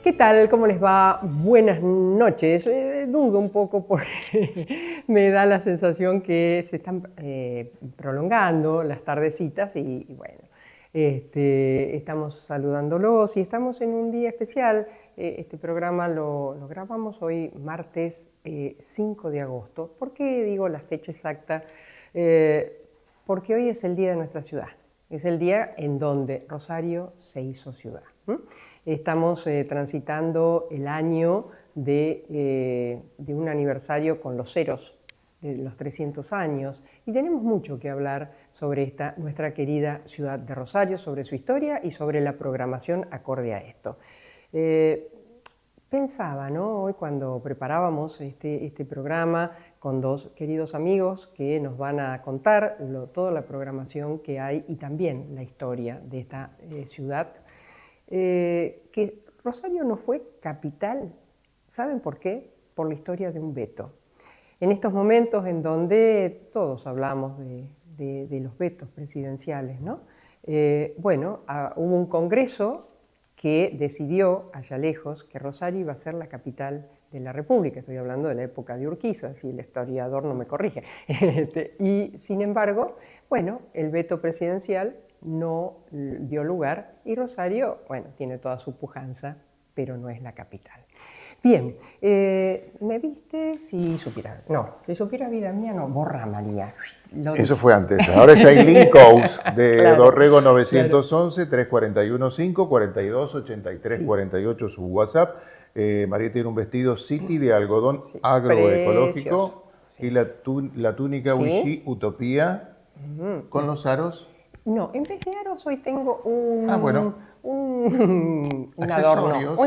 ¿Qué tal? ¿Cómo les va? Buenas noches. Dudo un poco porque me da la sensación que se están prolongando las tardecitas y bueno, estamos saludándolos y estamos en un día especial. Este programa lo grabamos hoy, martes 5 de agosto. ¿Por qué digo la fecha exacta? Porque hoy es el día de nuestra ciudad. Es el día en donde Rosario se hizo ciudad. Estamos transitando el año de un aniversario con los ceros, de los 300 años, y tenemos mucho que hablar sobre nuestra querida ciudad de Rosario, sobre su historia y sobre la programación acorde a esto. Pensaba, ¿no? Hoy cuando preparábamos este programa con dos queridos amigos que nos van a contar toda la programación que hay y también la historia de esta ciudad, que Rosario no fue capital. ¿Saben por qué? Por la historia de un veto. En estos momentos en donde todos hablamos de los vetos presidenciales, ¿no? Hubo un congreso que decidió, allá lejos, que Rosario iba a ser la capital de la República. Estoy hablando de la época de Urquiza, si el historiador no me corrige. Y sin embargo, el veto presidencial no dio lugar y Rosario, tiene toda su pujanza, pero no es la capital. Bien, ¿me viste? Si supiera, no, si supiera vida mía, no, borra María. Eso fue antes, ahora es Aileen Coase de Claro, Dorrego 911 341 5 42 83 Sí. 48 su WhatsApp. María tiene un vestido City de algodón agroecológico precioso. y la túnica Sí. Wishi Utopía con los aros. No, en vez de aros hoy tengo un adorno, un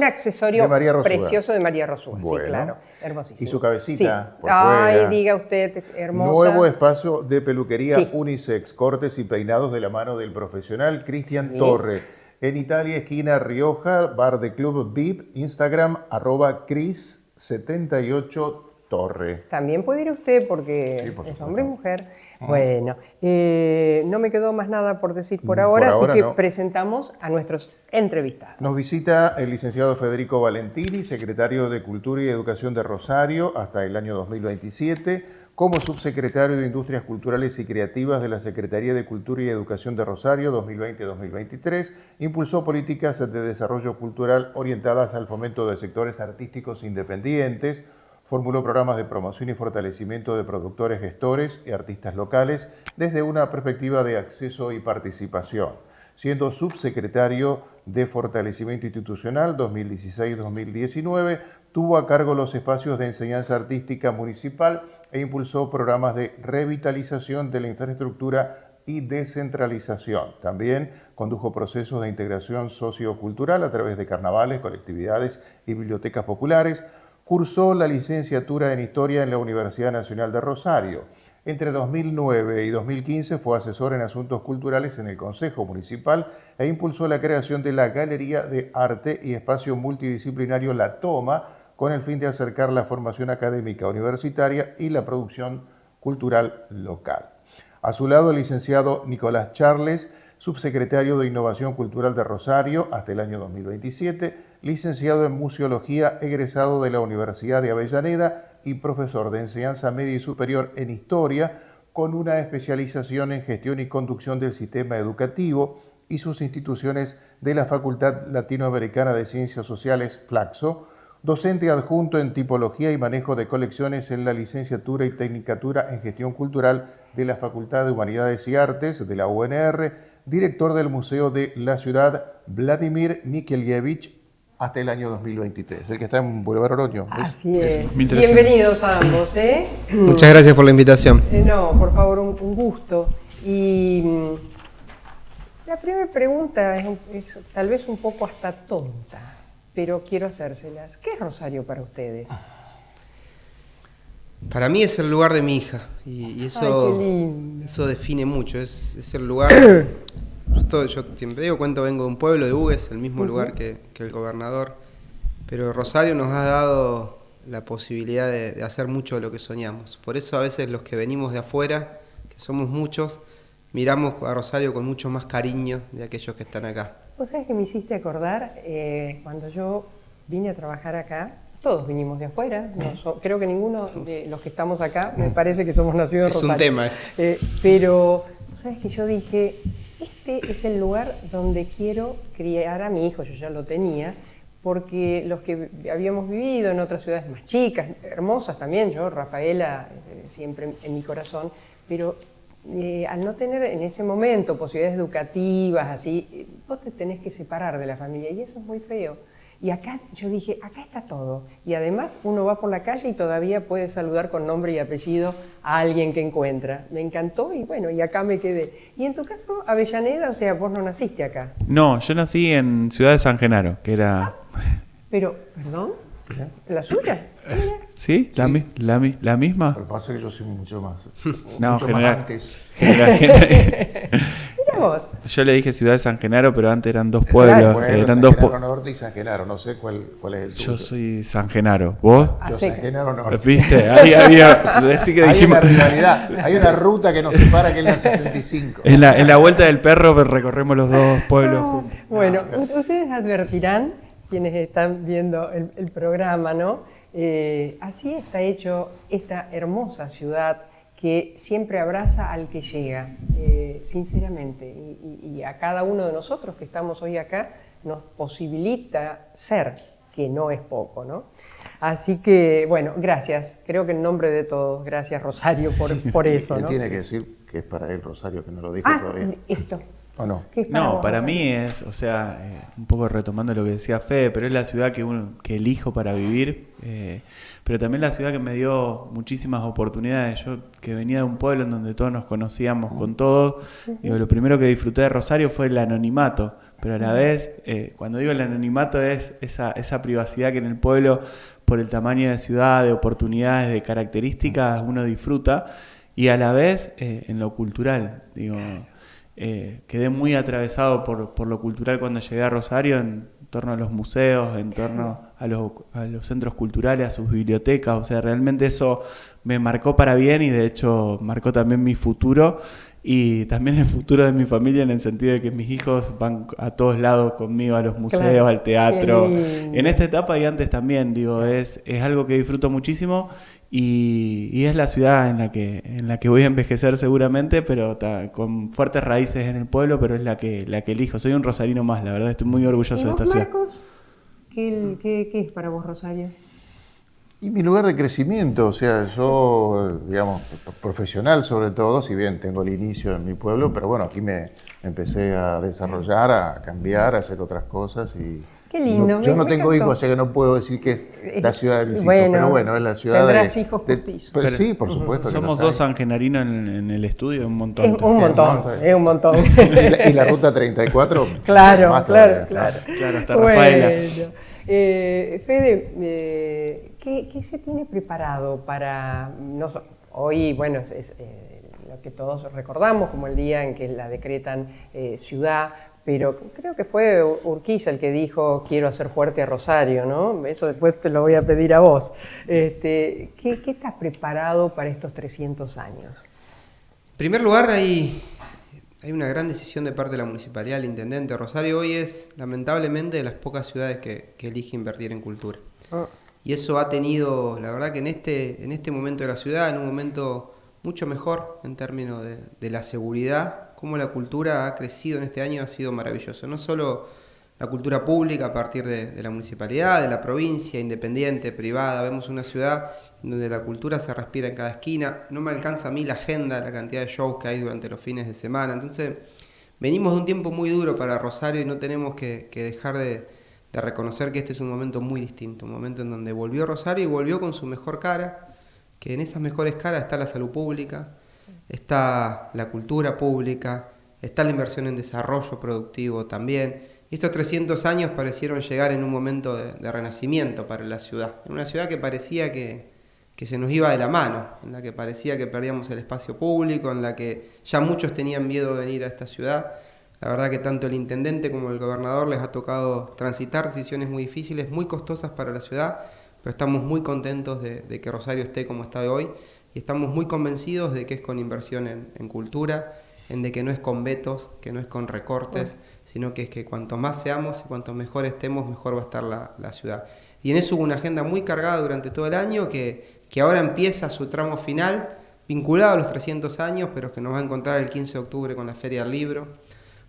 accesorio de María Rosúa. precioso de María Rosúa. Bueno. Sí, claro, hermosísimo. Y su cabecita Sí. por fuera. Diga usted, hermosa. Nuevo espacio de peluquería Sí. unisex, cortes y peinados de la mano del profesional Cristian Sí. Torre. En Italia, esquina Rioja, bar de Club VIP, Instagram, @Cris78 Torre. También puede ir usted porque Sí, por es supuesto. hombre y mujer. Bueno, no me quedó más nada por decir por Por ahora, así ahora que no. presentamos a nuestros entrevistados. Nos visita el licenciado Federico Valentini, secretario de Cultura y Educación de Rosario hasta el año 2027, como subsecretario de Industrias Culturales y Creativas de la Secretaría de Cultura y Educación de Rosario 2020-2023, impulsó políticas de desarrollo cultural orientadas al fomento de sectores artísticos independientes, formuló programas de promoción y fortalecimiento de productores, gestores y artistas locales desde una perspectiva de acceso y participación. Siendo subsecretario de Fortalecimiento Institucional 2016-2019, tuvo a cargo los espacios de enseñanza artística municipal e impulsó programas de revitalización de la infraestructura y descentralización. También condujo procesos de integración sociocultural a través de carnavales, colectividades y bibliotecas populares. Cursó la licenciatura en Historia en la Universidad Nacional de Rosario. Entre 2009 y 2015 fue asesor en asuntos culturales en el Consejo Municipal e impulsó la creación de la Galería de Arte y Espacio Multidisciplinario La Toma, con el fin de acercar la formación académica universitaria y la producción cultural local. A su lado, el licenciado Nicolás Charles, subsecretario de Innovación Cultural de Rosario hasta el año 2027, licenciado en Museología, egresado de la Universidad de Avellaneda y profesor de enseñanza media y superior en Historia, con una especialización en gestión y conducción del sistema educativo y sus instituciones de la Facultad Latinoamericana de Ciencias Sociales, Flaxo, docente adjunto en Tipología y Manejo de Colecciones en la Licenciatura y Tecnicatura en Gestión Cultural de la Facultad de Humanidades y Artes de la UNR, director del Museo de la Ciudad Vladimir Mikelievich hasta el año 2023, el que está en Boulevard Oroño. Así es. Bienvenidos a ambos. Muchas gracias por la invitación. No, por favor, un gusto. Y la primera pregunta es tal vez un poco hasta tonta, pero quiero hacérselas. ¿Qué es Rosario para ustedes? Para mí es el lugar de mi hija y eso, Ay, qué lindo. eso define mucho, es el lugar. Yo siempre digo, vengo de un pueblo de Hugues, el mismo lugar que el gobernador, pero Rosario nos ha dado la posibilidad de hacer mucho de lo que soñamos. Por eso a veces los que venimos de afuera, que somos muchos, miramos a Rosario con mucho más cariño de aquellos que están acá. Vos sabés que me hiciste acordar cuando yo vine a trabajar acá. Todos vinimos de afuera, creo que ninguno de los que estamos acá me parece que somos nacidos en Rosario. Es un tema. Pero, ¿sabes qué? Yo dije, este es el lugar donde quiero criar a mi hijo, yo ya lo tenía, porque los que habíamos vivido en otras ciudades más chicas, hermosas también, yo, Rafaela, siempre en mi corazón, pero al no tener en ese momento posibilidades educativas, así, vos te tenés que separar de la familia y eso es muy feo. Y acá yo dije, acá está todo. Y además uno va por la calle y todavía puede saludar con nombre y apellido a alguien que encuentra. Me encantó y bueno, y acá me quedé. Y en tu caso, Avellaneda, o sea, vos no naciste acá. No, yo nací en Ciudad de San Genaro, que era... Pero, ¿perdón? ¿La suya? ¿Sí? ¿La misma? Lo que pasa es que yo soy mucho más, No, mucho más general. antes. Mira vos. Yo le dije Ciudad de San Genaro, pero antes eran dos pueblos. Bueno, eran San dos Genaro Norte y San Genaro, no sé cuál es el tuyo. Yo soy San Genaro. ¿Vos? Yo San Genaro Norte. ¿Viste? Ahí había... Decir que Hay dijimos... una rivalidad, hay una ruta que nos separa que es la 65. En la vuelta del perro recorremos los dos pueblos juntos. Bueno, ustedes advertirán, quienes están viendo el programa, ¿no? Así está hecho esta hermosa ciudad que siempre abraza al que llega, sinceramente, y a cada uno de nosotros que estamos hoy acá nos posibilita ser, que no es poco, ¿no? Así que, bueno, gracias, creo que en nombre de todos, gracias Rosario por eso, Él ¿no? tiene que decir que es para él, Rosario, que no lo dijo todavía. Esto. ¿O no? ¿Qué es para No, vos, para Rosario? mí es, o sea, un poco retomando lo que decía Fede, pero es la ciudad que elijo para vivir, pero también la ciudad que me dio muchísimas oportunidades. Yo que venía de un pueblo en donde todos nos conocíamos con todos, digo, lo primero que disfruté de Rosario fue el anonimato, pero a la vez, cuando digo el anonimato es esa privacidad que en el pueblo, por el tamaño de ciudad, de oportunidades, de características, uno disfruta, y a la vez en lo cultural, digo... quedé muy atravesado por lo cultural cuando llegué a Rosario, en torno a los museos, en torno a los centros culturales, a sus bibliotecas. O sea, realmente eso me marcó para bien y de hecho marcó también mi futuro y también el futuro de mi familia, en el sentido de que mis hijos van a todos lados conmigo, a los museos, Claro, al teatro. qué lindo. En esta etapa y antes también, digo, es algo que disfruto muchísimo. Y es la ciudad en la que voy a envejecer seguramente, pero con fuertes raíces en el pueblo, pero es la que elijo. Soy un rosarino más, la verdad, estoy muy orgulloso ¿Y de vos, esta ciudad. Marcos? ¿Qué es para vos, Rosario? Y mi lugar de crecimiento, o sea, yo, digamos, profesional sobre todo, si bien tengo el inicio en mi pueblo, pero bueno, aquí me empecé a desarrollar, a cambiar, a hacer otras cosas y... Qué lindo. Yo no me tengo encantó. hijos, así que no puedo decir que es la ciudad de mis hijos, Bueno, pero bueno, es la ciudad tendrás hijos postizos. Pues sí, por supuesto. que Somos los dos hay. sangenarinos en el estudio, un montón. Es un montón, es un montón. Y la ruta 34. Claro, más claro, todavía. Claro, hasta Rafaela. Fede, ¿qué se tiene preparado para hoy? Bueno, es lo que todos recordamos como el día en que la decretan ciudad, pero creo que fue Urquiza el que dijo quiero hacer fuerte a Rosario, ¿no? Eso después te lo voy a pedir a vos. ¿Qué estás preparado para estos 300 años? En primer lugar, hay una gran decisión de parte de la municipalidad, el intendente. Rosario hoy es, lamentablemente, de las pocas ciudades que elige invertir en cultura. Y eso ha tenido, la verdad que en este momento de la ciudad, en un momento mucho mejor en términos de la seguridad, cómo la cultura ha crecido en este año ha sido maravilloso. No solo la cultura pública a partir de la municipalidad, de la provincia, independiente, privada. Vemos una ciudad donde la cultura se respira en cada esquina. No me alcanza a mí la agenda, la cantidad de shows que hay durante los fines de semana. Entonces, venimos de un tiempo muy duro para Rosario y no tenemos que dejar de reconocer que este es un momento muy distinto. Un momento en donde volvió Rosario y volvió con su mejor cara, que en esas mejores caras está la salud pública, está la cultura pública, está la inversión en desarrollo productivo también. Y estos 300 años parecieron llegar en un momento de renacimiento para la ciudad. En una ciudad que parecía que se nos iba de la mano, en la que parecía que perdíamos el espacio público, en la que ya muchos tenían miedo de venir a esta ciudad. La verdad que tanto el intendente como el gobernador les ha tocado transitar decisiones muy difíciles, muy costosas para la ciudad, pero estamos muy contentos de que Rosario esté como está hoy y estamos muy convencidos de que es con inversión en cultura, en de que no es con vetos, que no es con recortes, sino que es que cuanto más seamos y cuanto mejor estemos, mejor va a estar la ciudad. Y en eso hubo una agenda muy cargada durante todo el año que ahora empieza su tramo final, vinculado a los 300 años, pero que nos va a encontrar el 15 de octubre con la Feria del Libro,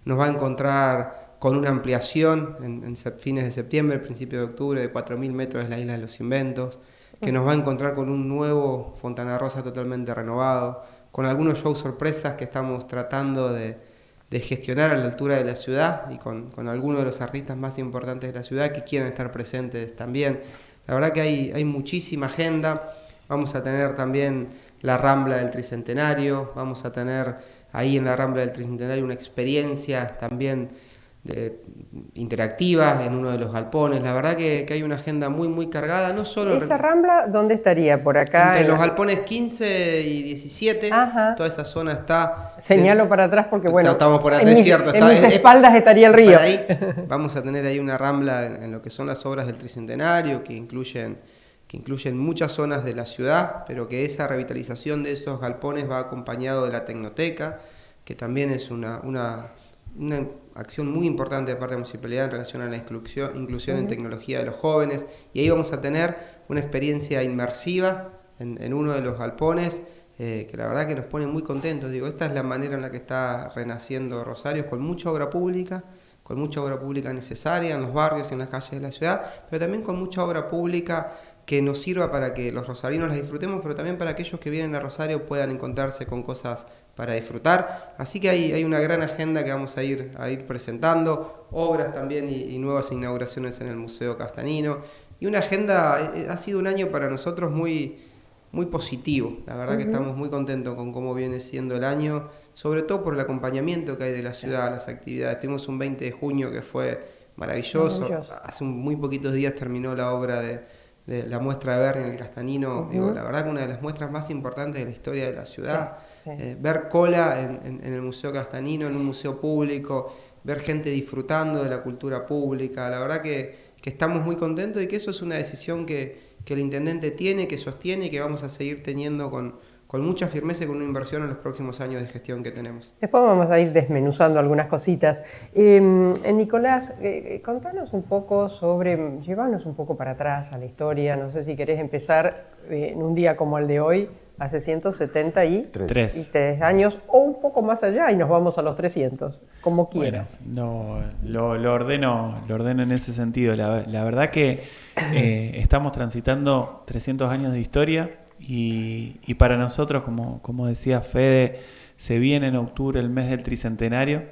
nos va a encontrar con una ampliación en fines de septiembre, principio de octubre, de 4.000 metros de la Isla de los Inventos, que nos va a encontrar con un nuevo Fontana Rosa totalmente renovado, con algunos shows sorpresas que estamos tratando de gestionar a la altura de la ciudad y con algunos de los artistas más importantes de la ciudad que quieren estar presentes también. La verdad que hay muchísima agenda. Vamos a tener también la Rambla del Tricentenario, vamos a tener ahí en la Rambla del Tricentenario una experiencia también interactiva en uno de los galpones. La verdad que hay una agenda muy muy cargada, no solo... ¿Esa Rambla dónde estaría? ¿Por acá? Entre los galpones 15 y 17, Ajá. Toda esa zona está... Señalo para atrás porque bueno, estamos por atrás, es cierto. En mis espaldas estaría el río. Ahí vamos a tener ahí una Rambla en lo que son las obras del Tricentenario, que incluyen muchas zonas de la ciudad, pero que esa revitalización de esos galpones va acompañado de la Tecnoteca, que también es una acción muy importante de parte de la municipalidad en relación a la inclusión en tecnología de los jóvenes, y ahí vamos a tener una experiencia inmersiva en uno de los galpones, que la verdad que nos pone muy contentos. Digo, esta es la manera en la que está renaciendo Rosario, con mucha obra pública necesaria en los barrios y en las calles de la ciudad, pero también con mucha obra pública que nos sirva para que los rosarinos las disfrutemos, pero también para aquellos que vienen a Rosario puedan encontrarse con cosas para disfrutar. Así que hay una gran agenda que vamos a ir presentando, obras también y nuevas inauguraciones en el Museo Castanino, y una agenda. Ha sido un año para nosotros muy, muy positivo. La verdad que estamos muy contentos con cómo viene siendo el año, sobre todo por el acompañamiento que hay de la ciudad a las actividades. Tuvimos un 20 de junio que fue maravilloso. Hace muy poquitos días terminó la obra de la muestra de Berni en el Castanino. Digo, la verdad que una de las muestras más importantes de la historia de la ciudad. Ver cola en el Museo Castanino, en un museo público, ver gente disfrutando de la cultura pública. La verdad que estamos muy contentos y que eso es una decisión que el intendente tiene, que sostiene y que vamos a seguir teniendo con mucha firmeza y con una inversión en los próximos años de gestión que tenemos. Después vamos a ir desmenuzando algunas cositas. Nicolás, contanos un poco llevanos un poco para atrás a la historia. No sé si querés empezar en un día como el de hoy, hace 173 años, o un poco más allá y nos vamos a los 300, como quieras. Bueno, lo ordeno en ese sentido. La verdad que estamos transitando 300 años de historia. Y para nosotros, como decía Fede, se viene en octubre el mes del Tricentenario,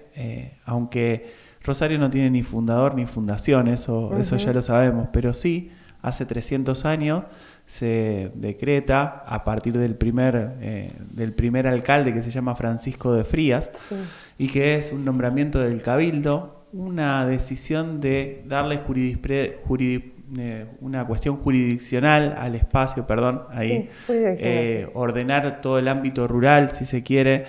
aunque Rosario no tiene ni fundador ni fundación, eso ya lo sabemos, pero sí, hace 300 años se decreta, a partir del primer alcalde, que se llama Francisco de Frías, y que es un nombramiento del Cabildo, una decisión de darle una cuestión jurisdiccional al espacio, ordenar todo el ámbito rural, si se quiere,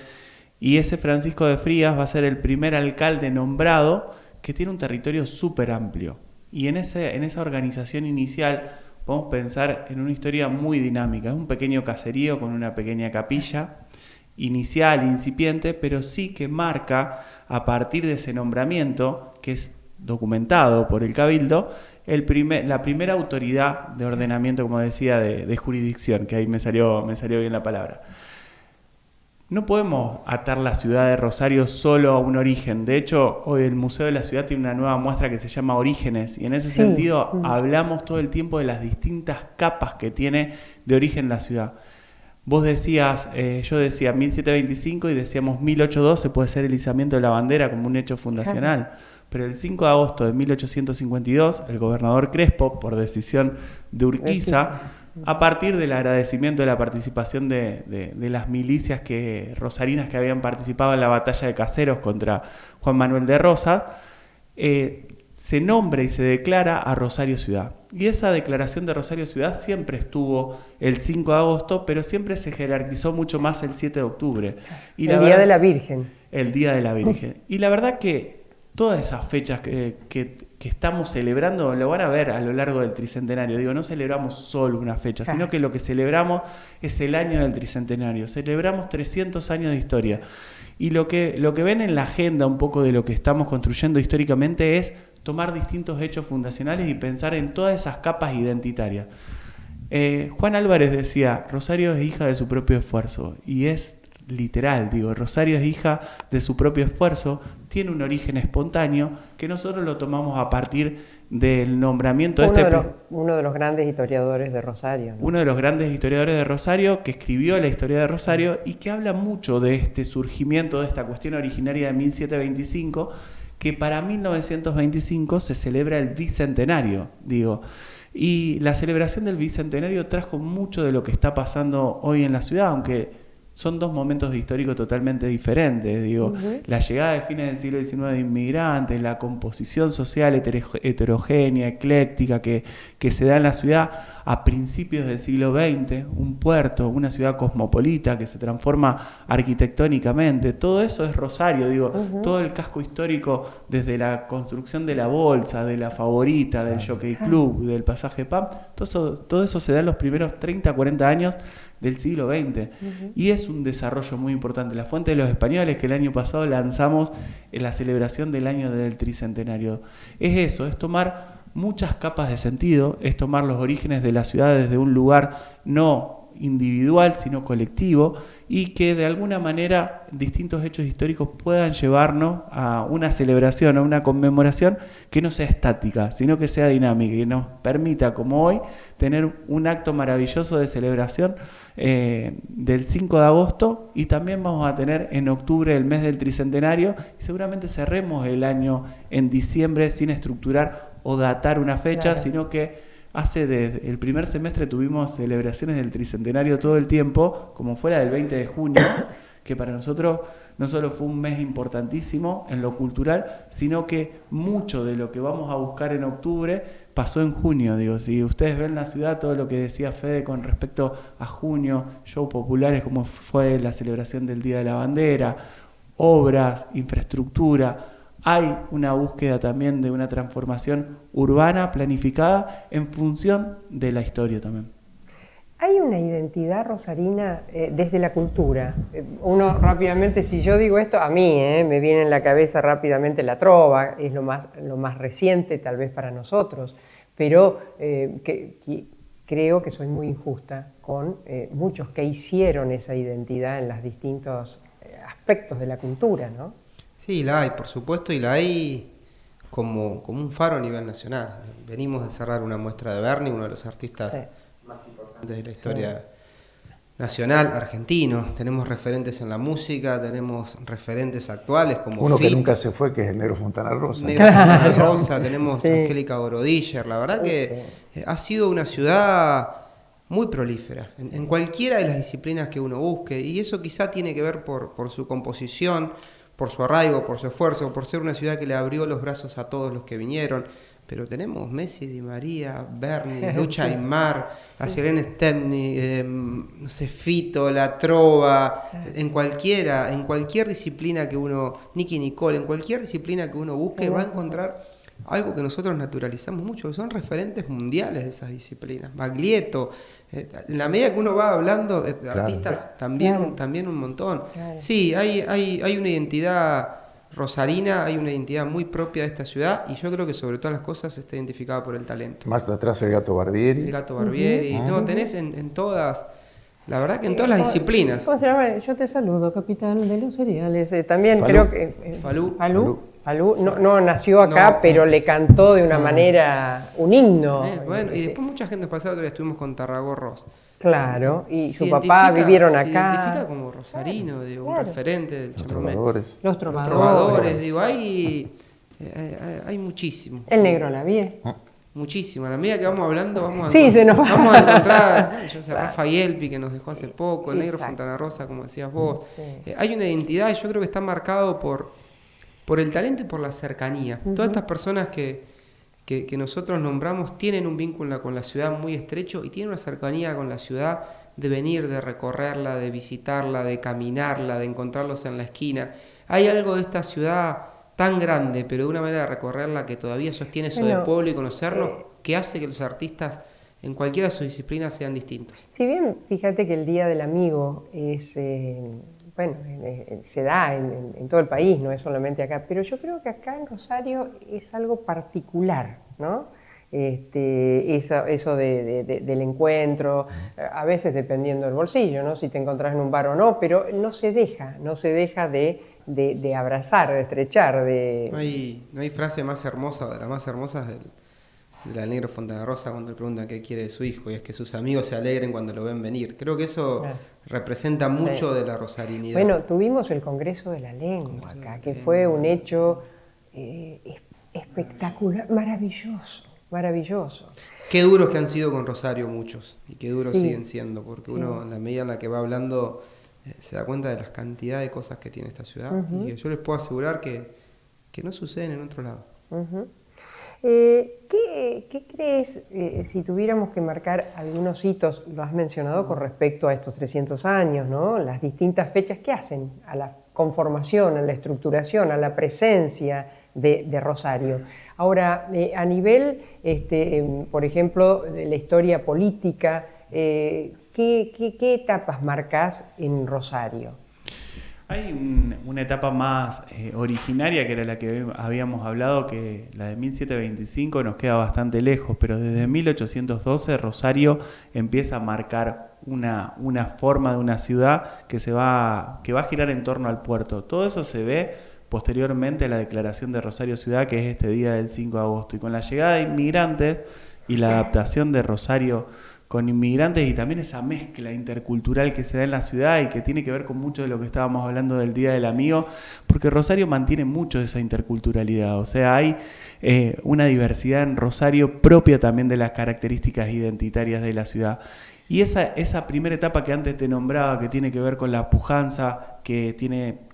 y ese Francisco de Frías va a ser el primer alcalde nombrado que tiene un territorio súper amplio, y en esa organización inicial podemos pensar en una historia muy dinámica. Es un pequeño caserío con una pequeña capilla inicial, incipiente, pero sí que marca, a partir de ese nombramiento, que es documentado por el Cabildo, la primera autoridad de ordenamiento, como decía, de jurisdicción, que ahí me salió bien la palabra. No podemos atar la ciudad de Rosario solo a un origen. De hecho, hoy el Museo de la Ciudad tiene una nueva muestra que se llama Orígenes, y en ese sentido hablamos todo el tiempo de las distintas capas que tiene de origen la ciudad. Vos decías, yo decía 1725 y decíamos 1812 puede ser el izamiento de la bandera como un hecho fundacional. Pero el 5 de agosto de 1852, el gobernador Crespo, por decisión de Urquiza, a partir del agradecimiento de la participación de las milicias rosarinas que habían participado en la batalla de Caseros contra Juan Manuel de Rosas, se nombra y se declara a Rosario Ciudad. Y esa declaración de Rosario Ciudad siempre estuvo el 5 de agosto, pero siempre se jerarquizó mucho más el 7 de octubre. Y el Día de la Virgen. El Día de la Virgen. Y la verdad que todas esas fechas que estamos celebrando, lo van a ver a lo largo del tricentenario. Digo, no celebramos solo una fecha, sino que lo que celebramos es el año del tricentenario. Celebramos 300 años de historia. Y lo que ven en la agenda un poco de lo que estamos construyendo históricamente es tomar distintos hechos fundacionales y pensar en todas esas capas identitarias. Juan Álvarez decía, Rosario es hija de su propio esfuerzo, y es literal, digo, Rosario es hija de su propio esfuerzo, tiene un origen espontáneo que nosotros lo tomamos a partir del nombramiento de uno de los grandes historiadores de Rosario, ¿no? Uno de los grandes historiadores de Rosario, que escribió la historia de Rosario y que habla mucho de este surgimiento, de esta cuestión originaria de 1725, que para 1925 se celebra el bicentenario, digo. Y la celebración del bicentenario trajo mucho de lo que está pasando hoy en la ciudad, aunque son dos momentos históricos totalmente diferentes. Digo, la llegada de fines del siglo XIX de inmigrantes, la composición social heterogénea, ecléctica que se da en la ciudad a principios del siglo XX, un puerto, una ciudad cosmopolita que se transforma arquitectónicamente. Todo eso es Rosario, digo, todo el casco histórico, desde la construcción de la Bolsa, de la Favorita, del Jockey Club, del Pasaje Pam, todo eso se da en los primeros 30, 40 años del siglo XX. Y es un desarrollo muy importante. La Fuente de los Españoles, que el año pasado lanzamos en la celebración del año del tricentenario, es eso, es tomar muchas capas de sentido, es tomar los orígenes de la ciudad desde un lugar no individual, sino colectivo, y que de alguna manera distintos hechos históricos puedan llevarnos a una celebración, a una conmemoración que no sea estática, sino que sea dinámica, y que nos permita, como hoy, tener un acto maravilloso de celebración del 5 de agosto, y también vamos a tener en octubre el mes del tricentenario, y seguramente cerremos el año en diciembre sin estructurar o datar una fecha, sino que desde el primer semestre tuvimos celebraciones del tricentenario todo el tiempo, como fuera del 20 de junio, que para nosotros no solo fue un mes importantísimo en lo cultural, sino que mucho de lo que vamos a buscar en octubre pasó en junio. Digo, si ustedes ven la ciudad, todo lo que decía Fede con respecto a junio, shows populares como fue la celebración del Día de la Bandera, obras, infraestructura. Hay una búsqueda también de una transformación urbana planificada en función de la historia también. Hay una identidad rosarina desde la cultura. Uno rápidamente, si yo digo esto, a mí me viene en la cabeza rápidamente la trova, es lo más reciente tal vez para nosotros, pero creo que soy muy injusta con muchos que hicieron esa identidad en los distintos aspectos de la cultura, ¿no? Sí, la hay, por supuesto, y la hay como un faro a nivel nacional. Venimos de cerrar una muestra de Berni, uno de los artistas más importantes de la historia nacional argentino. Tenemos referentes en la música, tenemos referentes actuales como uno Fito, que nunca se fue, que es el Negro Fontana Rosa. Negro Fontana Rosa, tenemos Angélica Borodiller. La verdad que ha sido una ciudad muy prolífera en cualquiera de las disciplinas que uno busque, y eso quizá tiene que ver por su composición, por su arraigo, por su esfuerzo, por ser una ciudad que le abrió los brazos a todos los que vinieron. Pero tenemos Messi, Di María, Berni, Lucha Aymar, a Selene Stepney, Fito, La Trova, en cualquier disciplina que uno, Nicky Nicole, en cualquier disciplina que uno busque va a encontrar algo que nosotros naturalizamos mucho, que son referentes mundiales de esas disciplinas. Baglietto, en la medida que uno va hablando de artistas, también un montón. Claro. Sí, hay una identidad rosarina, hay una identidad muy propia de esta ciudad, y yo creo que sobre todas las cosas está identificada por el talento. Más de atrás el Gato Barbieri. El Gato Barbieri, no, tenés en todas... La verdad que en todas las disciplinas. ¿Cómo se llama? Yo te saludo, capitán de los cereales. También Falú. creo que... Falú no nació acá, pero le cantó de una manera un himno. Bueno, y después mucha gente pasada, otra vez estuvimos con Tarragorros. Claro, y su papá vivieron acá. Se identifica como rosarino, digo, un referente del chamamé. Los trovadores, digo, hay muchísimo. El Negro Lavie. Muchísimo. A la medida que vamos hablando, vamos a encontrar Rafa Yelpi, que nos dejó hace poco, el Negro Fontana Rosa, como decías vos. Sí. Hay una identidad, y yo creo que está marcado por el talento y por la cercanía. Todas estas personas que nosotros nombramos tienen un vínculo con la ciudad muy estrecho, y tienen una cercanía con la ciudad de venir, de recorrerla, de visitarla, de caminarla, de encontrarlos en la esquina. Hay algo de esta ciudad tan grande, pero de una manera de recorrerla que todavía sostiene eso de pueblo y conocernos, que hace que los artistas en cualquiera de sus disciplinas sean distintos. Si bien, fíjate que el Día del Amigo es, se da en todo el país, no es solamente acá, pero yo creo que acá en Rosario es algo particular, ¿no? Eso del encuentro, a veces dependiendo del bolsillo, ¿no? Si te encontrás en un bar o no, pero no se deja de abrazar, de estrechar. No hay frase más hermosa, de las más hermosas del negro Fontanarosa cuando le preguntan qué quiere de su hijo, y es que sus amigos se alegren cuando lo ven venir. Creo que eso representa mucho de la rosarinidad. Bueno, tuvimos el Congreso de la Lengua acá, que fue un hecho espectacular, maravilloso. Qué duros que han sido con Rosario muchos, y qué duros siguen siendo, porque uno en la medida en la que va hablando se da cuenta de las cantidades de cosas que tiene esta ciudad, y que yo les puedo asegurar que no suceden en otro lado. ¿Qué crees, si tuviéramos que marcar algunos hitos, lo has mencionado con respecto a estos 300 años, ¿no? Las distintas fechas que hacen a la conformación, a la estructuración, a la presencia de Rosario? Ahora, a nivel, por ejemplo, de la historia política, ¿qué etapas marcás en Rosario? Hay una etapa más originaria, que era la que habíamos hablado, que la de 1725 nos queda bastante lejos, pero desde 1812 Rosario empieza a marcar una forma de una ciudad que va a girar en torno al puerto. Todo eso se ve posteriormente a la declaración de Rosario Ciudad, que es este día del 5 de agosto. Y con la llegada de inmigrantes y la adaptación de Rosario con inmigrantes, y también esa mezcla intercultural que se da en la ciudad y que tiene que ver con mucho de lo que estábamos hablando del Día del Amigo, porque Rosario mantiene mucho de esa interculturalidad. O sea, hay una diversidad en Rosario propia también de las características identitarias de la ciudad. Y esa primera etapa que antes te nombraba, que tiene que ver con la pujanza, que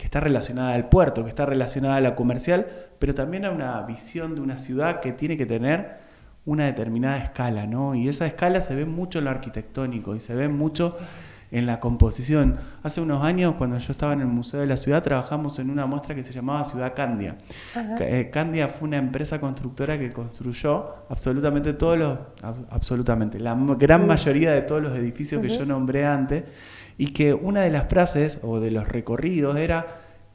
está relacionada al puerto, que está relacionada a la comercial, pero también a una visión de una ciudad que tiene que tener una determinada escala, ¿no? Y esa escala se ve mucho en lo arquitectónico y se ve mucho en la composición. Hace unos años, cuando yo estaba en el Museo de la Ciudad, trabajamos en una muestra que se llamaba Ciudad Candia. Candia fue una empresa constructora que construyó la gran mayoría de todos los edificios que yo nombré antes, y que una de las frases o de los recorridos era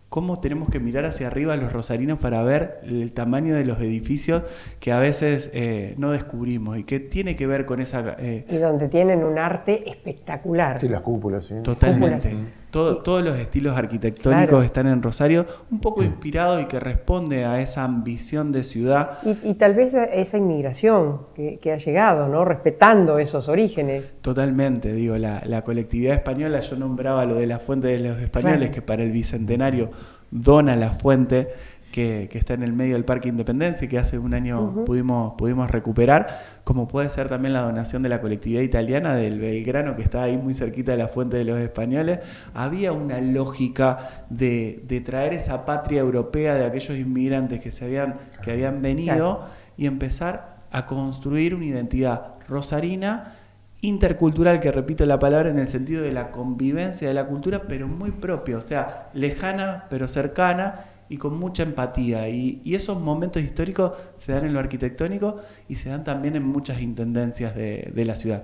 cómo tenemos que mirar hacia arriba los rosarinos para ver el tamaño de los edificios que a veces no descubrimos, y que tiene que ver con esa... y donde tienen un arte espectacular. Sí, las cúpulas, sí. Totalmente. Todos los estilos arquitectónicos están en Rosario, un poco inspirados y que responde a esa ambición de ciudad. Y tal vez esa inmigración que ha llegado, ¿no? Respetando esos orígenes. Totalmente, digo, la colectividad española, yo nombraba lo de la Fuente de los Españoles, que para el Bicentenario dona la fuente que está en el medio del Parque Independencia y que hace un año pudimos recuperar, como puede ser también la donación de la colectividad italiana del Belgrano, que está ahí muy cerquita de la Fuente de los Españoles. Había una lógica de traer esa patria europea de aquellos inmigrantes que habían venido y empezar a construir una identidad rosarina, intercultural, que repito la palabra en el sentido de la convivencia de la cultura, pero muy propia, o sea, lejana pero cercana y con mucha empatía. Y esos momentos históricos se dan en lo arquitectónico y se dan también en muchas intendencias de la ciudad.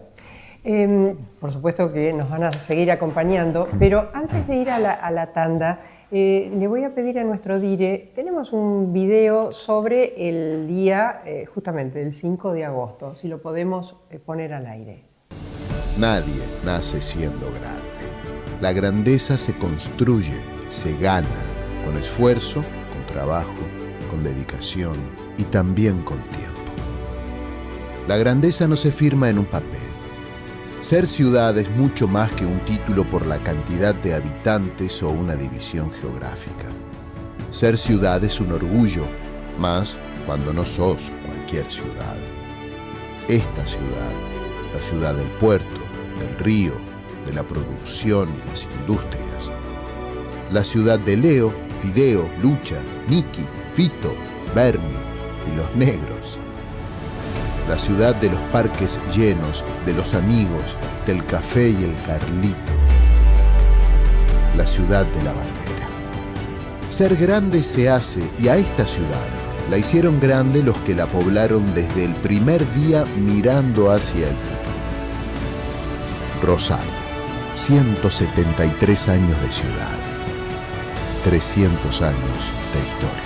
Por supuesto que nos van a seguir acompañando, pero antes de ir a la tanda, le voy a pedir a nuestro dire, tenemos un video sobre el día, justamente el 5 de agosto, si lo podemos poner al aire. Nadie nace siendo grande. La grandeza se construye, se gana, con esfuerzo, con trabajo, con dedicación y también con tiempo. La grandeza no se firma en un papel. Ser ciudad es mucho más que un título por la cantidad de habitantes o una división geográfica. Ser ciudad es un orgullo, más cuando no sos cualquier ciudad. Esta ciudad, la ciudad del puerto, del río, de la producción y las industrias. La ciudad de Leo, Fideo, Lucha, Niki, Fito, Bernie y los negros. La ciudad de los parques llenos, de los amigos, del café y el Carlito. La ciudad de la bandera. Ser grande se hace, y a esta ciudad la hicieron grande los que la poblaron desde el primer día mirando hacia el futuro. Rosario, 173 años de ciudad, 300 años de historia.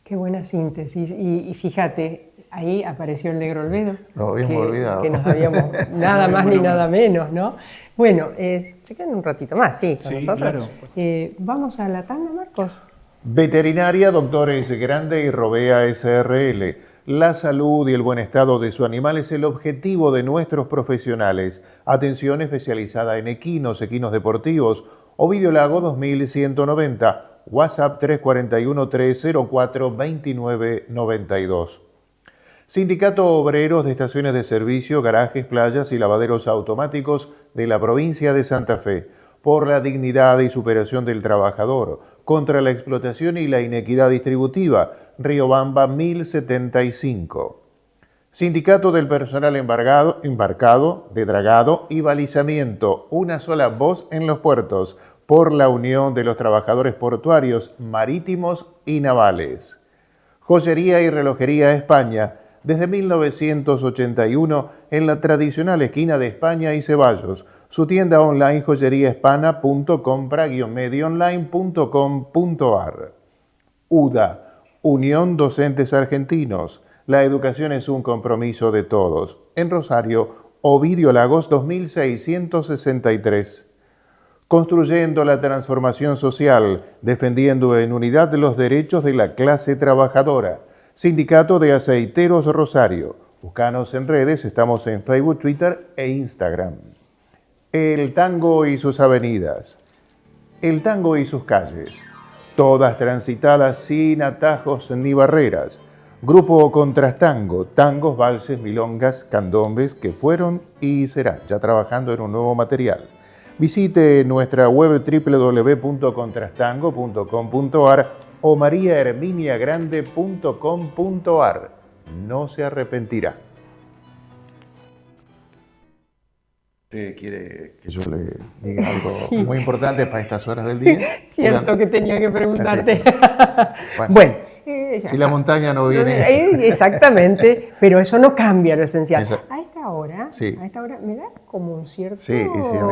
Qué buena síntesis. Y fíjate, ahí apareció el negro Olmedo. Nos habíamos olvidado. Que nos habíamos nada más ni nada menos, ¿no? Bueno, se quedan un ratito más, sí, con nosotros. Claro. Vamos a la tanda, Marcos. Veterinaria Doctores Grande y Robea SRL. La salud y el buen estado de su animal es el objetivo de nuestros profesionales. Atención especializada en equinos, equinos deportivos. Ovidio Lago 2190. WhatsApp 341-304-2992. Sindicato Obreros de Estaciones de Servicio, Garajes, Playas y Lavaderos Automáticos de la provincia de Santa Fe. Por la dignidad y superación del trabajador, contra la explotación y la inequidad distributiva. Riobamba 1075. Sindicato del Personal Embarcado, de Dragado y Balizamiento. Una sola voz en los puertos. Por la unión de los trabajadores portuarios, marítimos y navales. Joyería y Relojería España. Desde 1981 en la tradicional esquina de España y Ceballos. Su tienda online joyeriahispana.com, compra-medionline.com.ar. UDA, Unión Docentes Argentinos. La educación es un compromiso de todos. En Rosario, Ovidio Lagos 2663. Construyendo la transformación social, defendiendo en unidad los derechos de la clase trabajadora. Sindicato de Aceiteros Rosario. Búscanos en redes, estamos en Facebook, Twitter e Instagram. El tango y sus avenidas. El tango y sus calles. Todas transitadas sin atajos ni barreras. Grupo Contrastango, tangos, valses, milongas, candombes que fueron y serán, ya trabajando en un nuevo material. Visite nuestra web www.contrastango.com.ar o mariaherminiagrande.com.ar. No se arrepentirá. ¿Usted quiere que yo le diga algo muy importante para estas horas del día? Cierto que tenía que preguntarte. Bueno, si la montaña no viene... Exactamente, pero eso no cambia lo esencial. Exacto. A esta hora me da como un cierto a mí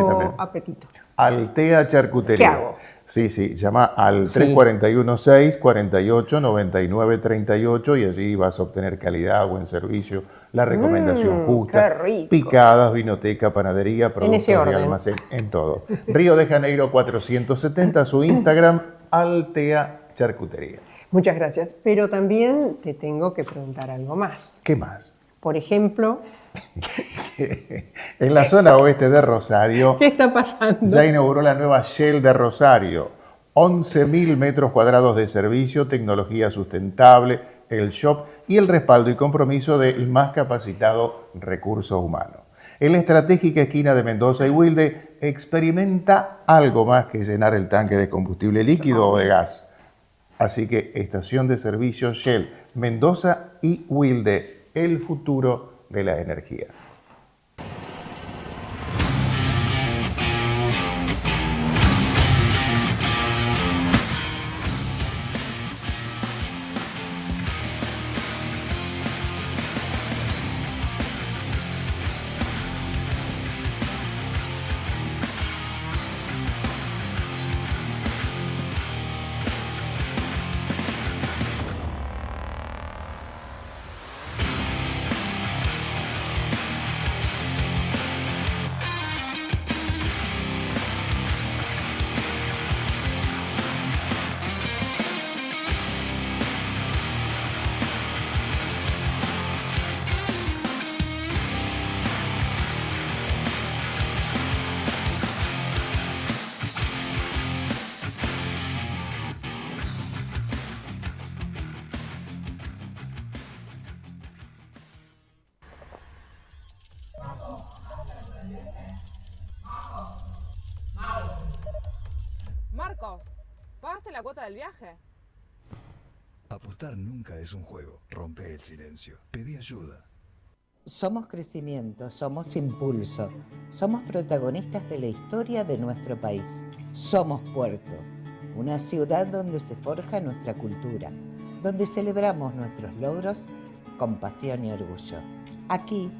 también. apetito. Altea Charcutería. ¿Qué hago? Sí, llama al 341-648-9938 y allí vas a obtener calidad, buen servicio, la recomendación justa, qué rico. picadas, vinoteca, panadería, productos de almacén, en todo. Río de Janeiro 470, su Instagram, Altea Charcutería. Muchas gracias, pero también te tengo que preguntar algo más. ¿Qué más? Por ejemplo, en la zona oeste de Rosario, ¿qué está pasando? ya inauguró la nueva Shell de Rosario. 11.000 metros cuadrados de servicio, tecnología sustentable, el shop y el respaldo y compromiso del más capacitado recurso humano. En la estratégica esquina de Mendoza y Wilde, experimenta algo más que llenar el tanque de combustible líquido o de gas. Así que estación de servicio Shell, Mendoza y Wilde, el futuro de la energía. Marcos, ¿pagaste la cuota del viaje? Apostar nunca es un juego. Rompe el silencio. Pedí ayuda. Somos crecimiento, somos impulso, somos protagonistas de la historia de nuestro país. Somos Puerto, una ciudad donde se forja nuestra cultura, donde celebramos nuestros logros con pasión y orgullo. Aquí,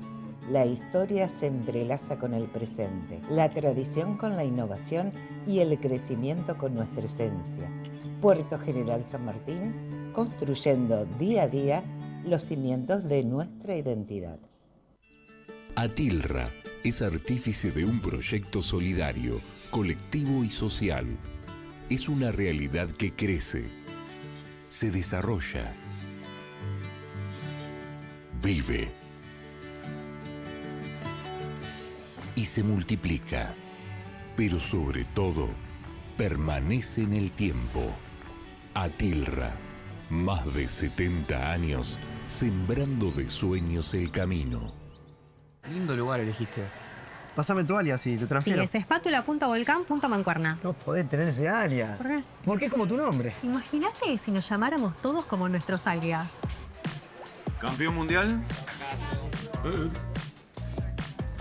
la historia se entrelaza con el presente, la tradición con la innovación y el crecimiento con nuestra esencia. Puerto General San Martín, construyendo día a día los cimientos de nuestra identidad. Atilra es artífice de un proyecto solidario, colectivo y social. Es una realidad que crece, se desarrolla, vive y se multiplica, pero sobre todo permanece en el tiempo. Atilra, más de 70 años sembrando de sueños el camino. Lindo lugar elegiste. Pásame tu alias y te transfiero. Sí, es espátula.volcán.mancuerna. No podés tener ese alias. ¿Por qué? Porque es como tu nombre. Imagínate si nos llamáramos todos como nuestros alias. ¿Campeón mundial?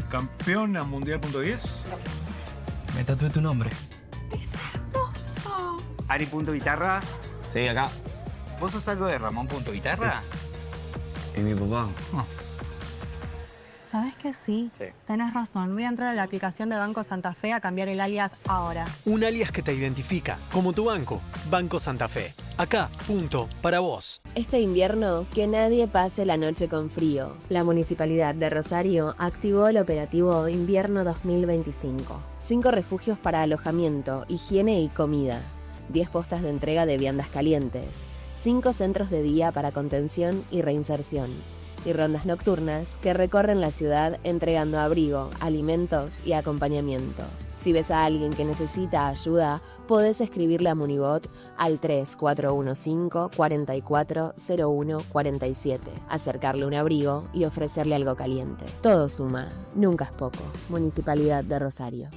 ¿Campeona mundial.10? Me tatué tu nombre. ¡Es hermoso! Ari.guitarra. Sí, acá. ¿Vos sos algo de Ramón.guitarra? Y mi papá. ¿Sabes que sí? Sí. Tenés razón. Voy a entrar a la aplicación de Banco Santa Fe a cambiar el alias ahora. Un alias que te identifica, como tu banco. Banco Santa Fe. Acá, punto, para vos. Este invierno, que nadie pase la noche con frío. La Municipalidad de Rosario activó el operativo Invierno 2025. 5 refugios para alojamiento, higiene y comida. 10 postas de entrega de viandas calientes. 5 centros de día para contención y reinserción. Y rondas nocturnas que recorren la ciudad entregando abrigo, alimentos y acompañamiento. Si ves a alguien que necesita ayuda, podés escribirle a Munibot al 3415 4401 47, acercarle un abrigo y ofrecerle algo caliente. Todo suma, nunca es poco. Municipalidad de Rosario.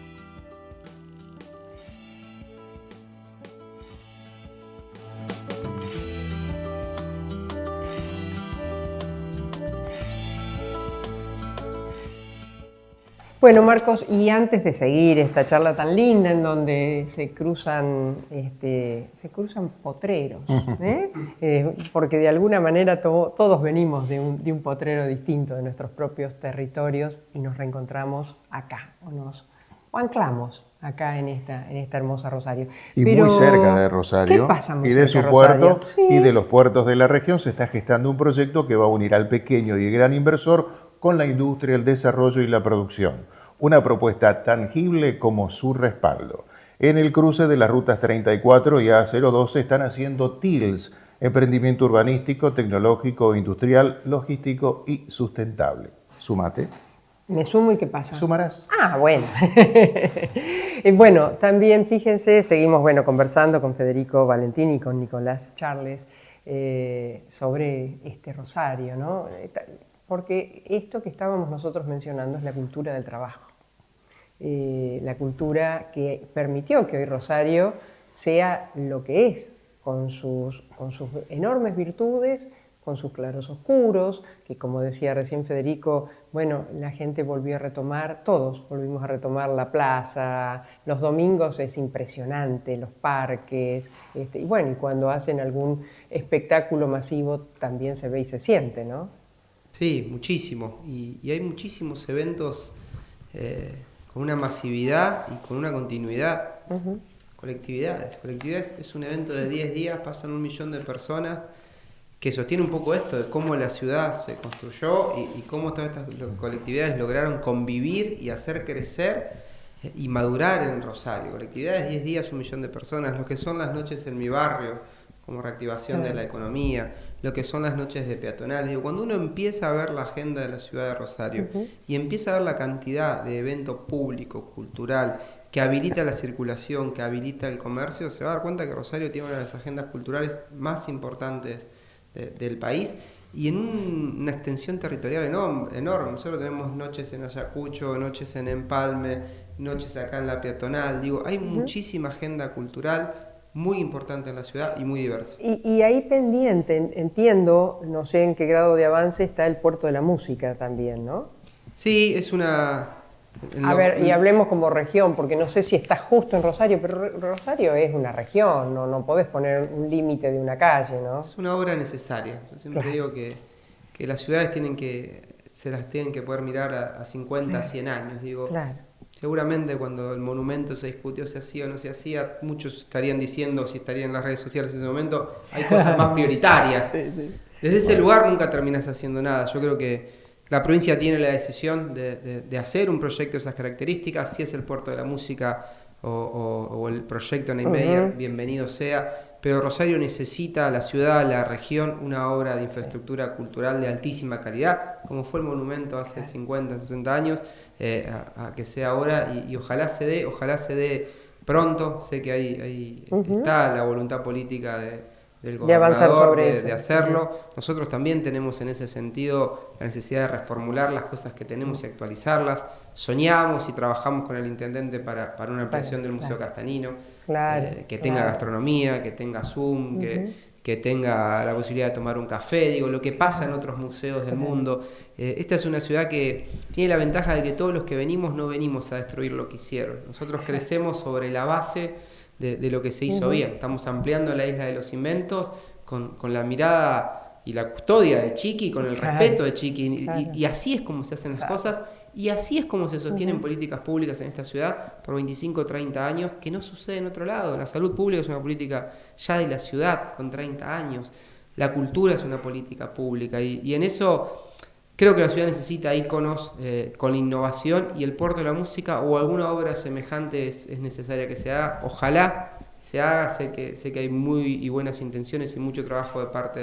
Bueno, Marcos, y antes de seguir esta charla tan linda en donde se cruzan potreros, porque de alguna manera todos venimos de un potrero distinto de nuestros propios territorios y nos reencontramos acá, o anclamos acá en esta hermosa Rosario. Y pero, muy cerca de Rosario, ¿qué pasa muy y de cerca su puerto, Rosario? Sí. y de los puertos de la región se está gestando un proyecto que va a unir al pequeño y gran inversor con la industria, el desarrollo y la producción. Una propuesta tangible como su respaldo. En el cruce de las rutas 34 y A02 se están haciendo TILS, emprendimiento urbanístico, tecnológico, industrial, logístico y sustentable. Súmate. ¿Me sumo y qué pasa? Sumarás. Ah, bueno. Bueno, también fíjense, seguimos conversando con Federico Valentini y con Nicolás Charles sobre este Rosario, ¿no? Porque esto que estábamos nosotros mencionando es la cultura del trabajo. La cultura que permitió que hoy Rosario sea lo que es, con sus enormes virtudes, con sus claros oscuros, que como decía recién Federico, la gente volvió a retomar, todos volvimos a retomar la plaza, los domingos es impresionante, los parques, y cuando hacen algún espectáculo masivo también se ve y se siente, ¿no? Sí, muchísimo. Y hay muchísimos eventos con una masividad y con una continuidad. Uh-huh. Colectividades es un evento de 10 días, pasan 1 millón de personas, que sostiene un poco esto de cómo la ciudad se construyó y cómo todas estas colectividades lograron convivir y hacer crecer y madurar en Rosario. Colectividades, 10 días, 1 millón de personas, lo que son las noches en mi barrio, como reactivación de la economía, lo que son las noches de peatonales. Cuando uno empieza a ver la agenda de la ciudad de Rosario y empieza a ver la cantidad de evento público, cultural, que habilita la circulación, que habilita el comercio, se va a dar cuenta que Rosario tiene una de las agendas culturales más importantes del país y en una extensión territorial enorme. Nosotros tenemos noches en Ayacucho, noches en Empalme, noches acá en la peatonal. Hay muchísima agenda cultural muy importante en la ciudad y muy diversa. Y ahí pendiente, entiendo, no sé en qué grado de avance está el Puerto de la Música también, ¿no? Sí, es una... A ver, y hablemos como región, porque no sé si está justo en Rosario, pero Rosario es una región, no podés poner un límite de una calle, ¿no? Es una obra necesaria. Yo siempre digo que las ciudades se las tienen que poder mirar a 50, 100 años. Digo, seguramente cuando el monumento se discutió si hacía o no se hacía, muchos estarían diciendo, si estarían en las redes sociales en ese momento, hay cosas más prioritarias. Desde ese lugar nunca terminas haciendo nada. Yo creo que la provincia tiene la decisión de hacer un proyecto de esas características. Si es el Puerto de la Música o el proyecto Neymeyer, bienvenido sea. Pero Rosario necesita, la ciudad, la región, una obra de infraestructura cultural de altísima calidad, como fue el monumento hace 50, 60 años, a que sea ahora y ojalá se dé pronto. Sé que ahí está la voluntad política del gobernador de hacerlo. Nosotros también tenemos en ese sentido la necesidad de reformular las cosas que tenemos y actualizarlas. Soñamos y trabajamos con el intendente para una ampliación del Museo Castanino, que tenga gastronomía, que tenga Zoom, que tenga la posibilidad de tomar un café, digo, lo que pasa en otros museos del mundo. Esta es una ciudad que tiene la ventaja de que todos los que venimos no venimos a destruir lo que hicieron. Nosotros crecemos sobre la base de lo que se hizo bien. Estamos ampliando la isla de los inventos con la mirada y la custodia de Chiqui, con el respeto de Chiqui. Y así es como se hacen las cosas, y así es como se sostienen políticas públicas en esta ciudad por 25 o 30 años, que no sucede en otro lado. La salud pública es una política ya de la ciudad con 30 años. La cultura es una política pública. Y en eso creo que la ciudad necesita íconos con la innovación, y el Puerto de la Música o alguna obra semejante es necesaria que se haga. Ojalá se haga. Sé que hay muy buenas intenciones y mucho trabajo de parte